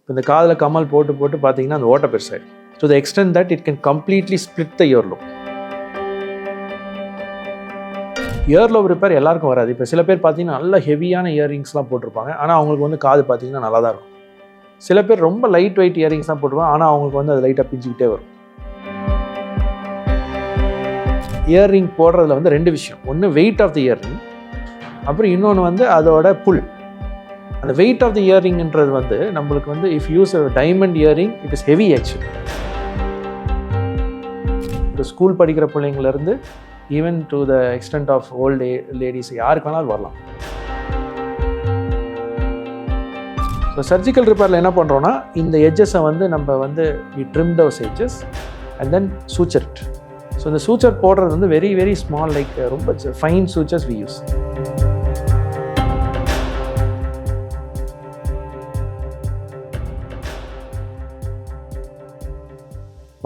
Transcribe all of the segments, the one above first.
இப்போ இந்த காதில் கம்மல் போட்டு போட்டு பார்த்தீங்கன்னா அந்த ஓட்டை பெருசாயிடும். To the extent that it can completely split the earlobe. earlobe repair எல்லாருக்கும் வராது. இப்போ சில பேர் பார்த்தீங்கன்னா நல்ல ஹெவியான இயரிங்ஸ்லாம் போட்டிருப்பாங்க, ஆனால் அவங்களுக்கு வந்து காது பார்த்தீங்கன்னா நல்லா தான் இருக்கும். சில பேர் ரொம்ப லைட் வெயிட் இயரிங்ஸ் தான் போட்டிருப்பாங்க, ஆனால் அவங்களுக்கு வந்து அது லைட்டாக பிஞ்சிக்கிட்டே வரும். இயர்ரிங் போடுறதுல வந்து ரெண்டு விஷயம். ஒன்று வெயிட் ஆஃப் தி இயர்ரிங், அப்புறம் இன்னொன்று வந்து அதோட புல். அந்த வெயிட் ஆஃப் தி இயர்ரிங்ன்றது வந்து நம்மளுக்கு வந்து if use diamond earring it is heavy actually. இப்போ ஸ்கூல் படிக்கிற பிள்ளைங்கள்லேருந்து even to the extent of old ladies யாருக்கு வேணாலும் வரலாம். ஸோ சர்ஜிக்கல் ரிப்பேரில் என்ன பண்ணுறோன்னா, இந்த எட்ஜஸை வந்து நம்ம வந்து we trim those edges and then suture it. So இந்த சூச்சர் போடுறது வந்து வெரி வெரி ஸ்மால், லைக் ரொம்ப fine sutures we use.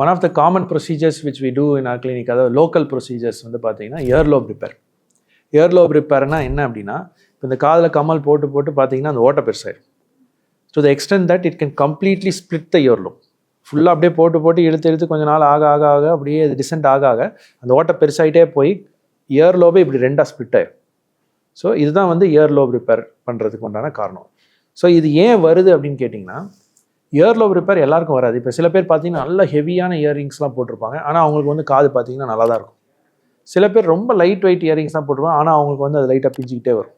One of the common procedures which we do in our clinic, அதாவது local procedures வந்து பார்த்தீங்கன்னா earlobe repair. earlobe repairனா என்ன அப்படின்னா, இப்போ இந்த காதில் கம்மல் போட்டு போட்டு பார்த்தீங்கன்னா அந்த ஓட்டை பெருசாயிடும். To the extent that it can completely split the earlobe. ஃபுல்லாக அப்படியே போட்டு போட்டு இழுத்து கொஞ்ச நாள் ஆக ஆக ஆக அப்படியே டிசென்ட் ஆக ஆக அந்த ஓட்டை பெருசாகிட்டே போய் earlobe இப்படி ரெண்டாக ஸ்பிளிட் ஆயிடும். ஸோ இதுதான் வந்து earlobe ரிப்பேர் பண்ணுறதுக்கு உண்டான காரணம். ஸோ இது ஏன் வருது அப்படின்னு கேட்டிங்கன்னா, earlobe ரிப்பேர் எல்லாருக்கும் வராது. இப்போ சில பேர் பார்த்தீங்கன்னா நல்ல ஹெவியான இயரிங்ஸ்லாம் போட்டிருப்பாங்க, ஆனால் அவங்களுக்கு வந்து காது பார்த்தீங்கன்னா நல்லா தான் இருக்கும். சில பேர் ரொம்ப லைட் வெயிட் இயரிங்ஸ் தான் போட்டிருப்பாங்க, ஆனால் அவங்களுக்கு வந்து அது லைட்டாக பிஞ்சிக்கிட்டே வரும்.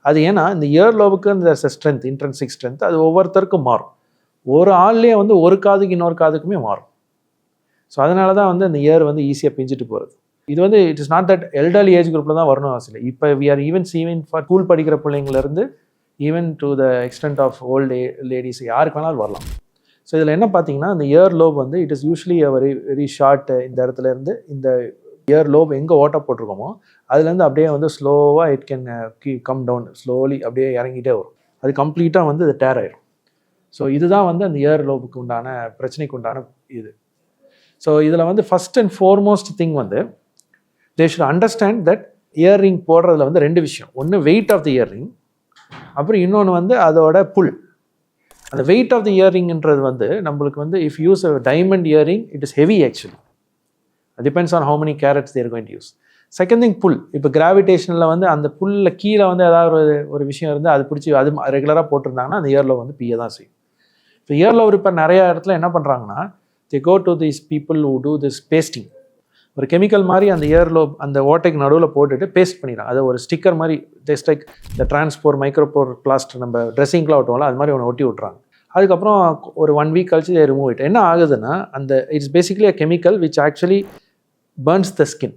அது ஏன்னா இந்த earlobeக்கு அந்த ஸ்ட்ரென்த், இன்ட்ரென்சிக் ஸ்ட்ரென்த் அது ஒவ்வொருத்தருக்கும் மாறும். ஒரு ஆள்லேயே வந்து ஒரு காதுக்கு இன்னொரு காதுக்குமே மாறும். ஸோ அதனால தான் வந்து அந்த இயர் வந்து ஈஸியாக பிஞ்சிட்டு போகிறது. இது வந்து it is not that elderly age குரூப்பில் தான் வரணும் அவசியம் இல்லை. இப்போ we are even seeing for school படிக்கிற பிள்ளைங்கள்லேருந்து even to the extent of old ladies யாருக்கு வேணாலும் வரலாம். ஸோ இதில் என்ன பார்த்தீங்கன்னா, இந்த earlobe வந்து it is usually very very short. இந்த இடத்துல இருந்து இந்த earlobe எங்கே ஓட்டை போட்டிருக்கோமோ அதுலேருந்து அப்படியே வந்து ஸ்லோவாக it can come down, slowly அப்படியே இறங்கிட்டே வரும். அது கம்ப்ளீட்டாக வந்து அது டேர் ஆயிடும். ஸோ இதுதான் வந்து அந்த earlobeக்கு உண்டான பிரச்சனைக்கு உண்டான இது. ஸோ இதில் வந்து ஃபஸ்ட் அண்ட் ஃபார்மோஸ்ட் திங் வந்து they should understand that earring போடுறதுல வந்து ரெண்டு விஷயம். ஒன்று வெயிட் ஆஃப் தி இயர்ரிங், அப்புறம் இன்னொன்று வந்து அதோட புல். அந்த வெயிட் ஆஃப் தி இயர்ரிங்ன்றது வந்து நம்மளுக்கு வந்து if use diamond earring it is heavy actually. Depends on how many carats they're going to use. Second thing pull. இப்போ கிராவிடேஷனில் வந்து அந்த புல்லில் கீழே வந்து ஏதாவது ஒரு விஷயம் இருந்து அது பிடிச்சி அது ரெகுலராக போட்டிருந்தாங்கன்னா அந்த earlobe வந்து பிய தான் செய்யும். இப்போ earlobe இப்போ நிறையா இடத்துல என்ன பண்ணுறாங்கன்னா, they go to these people who do this pasting. ஒரு கெமிக்கல் மாதிரி அந்த earlobe அந்த ஓட்டைக்கு நடுவில் போட்டுட்டு பேஸ்ட் பண்ணிடுறாங்க. அதை ஒரு ஸ்டிக்கர் மாதிரி ஜஸ்ட் லைக் இந்த டிரான்ஸ்போர் மைக்ரோபோர் பிளாஸ்டர் நம்ம ட்ரெஸ்ஸிங்லாம் ஒட்டுவோம்ல, அது மாதிரி ஒன்று ஒட்டி விட்றாங்க. அதுக்கப்புறம் ஒரு 1 வீக் கழிச்சு they remove it. என்ன ஆகுதுன்னா, அந்த it's basically a chemical which actually Burns the skin.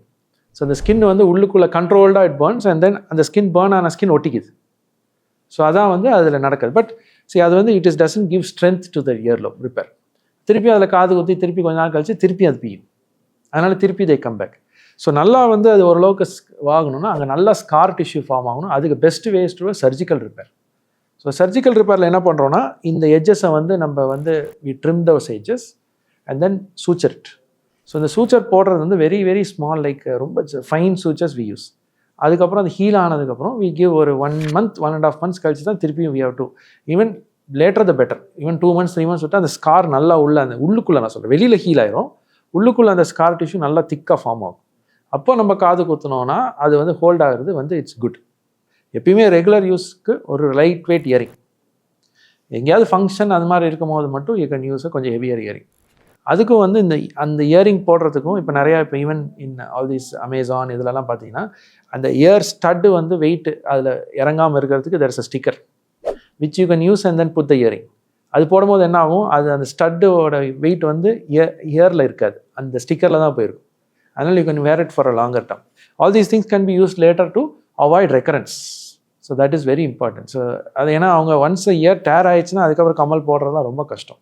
So அந்த ஸ்கின் வந்து உள்ளுக்குள்ளே கண்ட்ரோல்டாக இட் பர்ன்ஸ் அண்ட் தென் அந்த ஸ்கின் பர்ன் ஆன ஸ்கின் ஒட்டிக்குது. ஸோ அதான் வந்து அதில் நடக்குது. பட் சரி, அது வந்து it is doesn't give strength to the earlobe repair. திருப்பி அதில் காது குத்தி திருப்பி கொஞ்ச நாள் கழிச்சு திருப்பி அது பியும். அதனால் திருப்பி தே கம் பேக். ஸோ நல்லா வந்து அது ஓரளவுக்கு ஆகணும்னா அங்கே நல்லா ஸ்கார் டிஷ்யூ ஃபார்ம் ஆகணும். அதுக்கு best ways to surgical repair. So surgical ரிப்பேரில் என்ன பண்ணுறோன்னா, இந்த எட்ஜஸை வந்து நம்ம வந்து we trim those edges and then suture it. So இந்த சூச்சர் போடுறது வந்து வெரி வெரி ஸ்மால், லைக் ரொம்ப ஃபைன் சூச்சர்ஸ் வி யூஸ். அதுக்கப்புறம் அது ஹீல் ஆனதுக்கப்புறம் வி கிவ் ஒரு 1 month 1.5 months கழிச்சு தான் திருப்பியும் we have to even later the better. Even 2 months 3 months விட்டு அந்த ஸ்கார் நல்லா உள்ள அந்த உள்ளுக்குள்ளே, நான் சொல்கிறேன் வெளியில் ஹீல் ஆயிரும், உள்ளுக்குள்ளே அந்த ஸ்கார் டிஷ்யூ நல்லா திக்காக ஃபார்ம் ஆகும். அப்போ நம்ம காது குத்தினோன்னா அது வந்து ஹோல்ட் ஆகிறது வந்து இட்ஸ் குட். எப்பயுமே ரெகுலர் யூஸ்க்கு ஒரு லைட் வெயிட் இயரிங், எங்கேயாவது ஃபங்க்ஷன் அது மாதிரி இருக்கும் போது மட்டும் யூ கேன் யூஸ் கொஞ்சம் ஹெவியர் இயரிங். அதுக்கும் வந்து அந்த இயரிங் போடுறதுக்கும் இப்போ நிறையா இப்போ even in all these Amazon இதிலலாம் பார்த்தீங்கன்னா அந்த இயர் ஸ்டட்டு வந்து வெயிட் அதில் இறங்காமல் இருக்கிறதுக்கு there is a sticker which you can use and then put the earring. அது போடும்போது என்ன ஆகும், அது அந்த ஸ்டட்டோட வெயிட் வந்து இயரில் இருக்காது, அந்த ஸ்டிக்கரில் தான் போயிருக்கும். அதனால் you can wear it for a longer term. All these things can be use later to avoid recurrence. So that is very important. So அது ஏன்னா அவங்க ஒன்ஸ் இயர் டேர் ஆயிடுச்சுன்னா அதுக்கப்புறம் கம்மல் போடுறது தான் ரொம்ப கஷ்டம்.